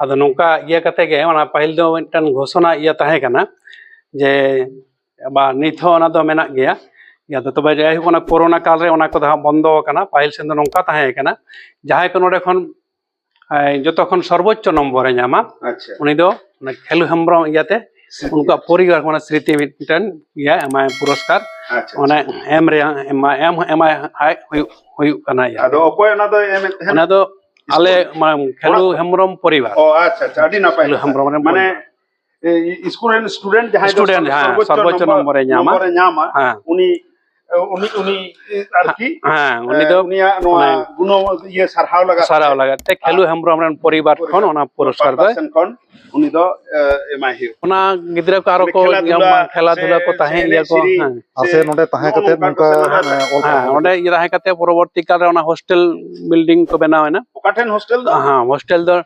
ᱟᱫᱚ ᱱᱚᱝᱠᱟ ᱤᱭᱟᱹ ᱠᱟᱛᱮ ᱜᱮ ᱚᱱᱟ ᱯᱟᱹᱦᱤᱞ ᱫᱚ ᱢᱤᱫᱴᱟᱝ ᱜᱷᱳᱥᱚᱱᱟ ᱤᱭᱟᱹ ᱛᱟᱦᱮᱸ ᱠᱟᱱᱟ ᱡᱮ ᱵᱟ ᱱᱤᱛ ᱦᱚᱸ ᱚᱱᱟ ᱫᱚ ᱢᱮᱱᱟᱜ ᱜᱮᱭᱟ ᱟᱫᱚ ᱛᱚᱵᱮ ᱡᱟᱭᱦᱳᱠ ᱚᱱᱟ ᱠᱳᱨᱳᱱᱟ ᱠᱟᱞ ᱨᱮ ᱚᱱᱟ ᱠᱚᱫᱚ ᱦᱟᱸᱜ ᱵᱚᱱᱫᱚ ᱟᱠᱟᱱᱟ ᱯᱟᱹᱦᱤᱞ ᱥᱮᱱ ᱫᱚ ᱱᱚᱝᱠᱟ ᱛᱟᱦᱮᱸ ᱠᱟᱱᱟ ᱡᱟᱦᱟᱸᱭ ᱠᱚ ᱱᱚᱰᱮ ᱠᱷᱚᱱ ᱡᱚᱛᱚ ᱠᱷᱚᱱ ᱥᱚᱨᱵᱳচ্চ ᱱᱚᱢᱵᱚᱨᱮ ᱧᱟᱢᱟ ᱩᱱᱤ ᱫᱚ ᱠᱷᱮᱞᱩ ᱦᱮᱢᱵᱨᱚᱢ ᱤᱭᱟᱹᱛᱮ ᱩᱱᱠᱩᱣᱟᱜ ᱯᱚᱨᱤᱵᱟᱨ ᱢᱟᱱᱮ ᱥᱨᱤᱛᱤ ᱢᱤᱫᱴᱮᱱ ᱤᱭᱟᱹ ᱮᱢᱟᱭ ᱯᱩᱨᱚᱥᱠᱟর ᱚᱱᱟ ᱮᱢ ᱨᱮᱭᱟᱜ ᱮᱢᱟᱭ ᱦᱩᱭᱩᱜ ᱠᱟᱱᱟ ᱟᱫᱚ ᱚᱠᱚᱭ ᱚᱱᱟ ᱫᱚ ᱮᱢᱮᱫ ᱛᱟᱦᱮᱱᱟ ᱚᱱᱟ ᱫᱚ ᱟᱞᱮ ᱠᱷᱮᱞᱩ ᱦᱮᱢᱵᱨᱚᱢ ᱯᱚরিবার ও আচ্ছা আচ্ছা আদি নাপাই খেলু হেমব্রম মানে স্কুল স্টুডেন্ট যাহাই দো সর্বোচ্চ নম্বরে ñama উনি উনি আর কি হ্যাঁ উনি তো উনিয়া নোয়া গুণ ইয়ে সারহাও লাগাতে খেলু হেমব্রম রেন পরিবার খন ওনা পুরস্কার দেয় খন উনি তো এমআই হিউ ওনা গিদরা কো আরো কো খেলা ধুলা কো তাহে ইয়া কো হ্যাঁ আসে নডে তাহে কাতে নকা হ্যাঁ ওডে ইয়া তাহে কাতে পরবর্তী কালে ওনা হোস্টেল বিল্ডিং কো বানাও না ওকাঠেন হোস্টেল দো হ্যাঁ হোস্টেল দো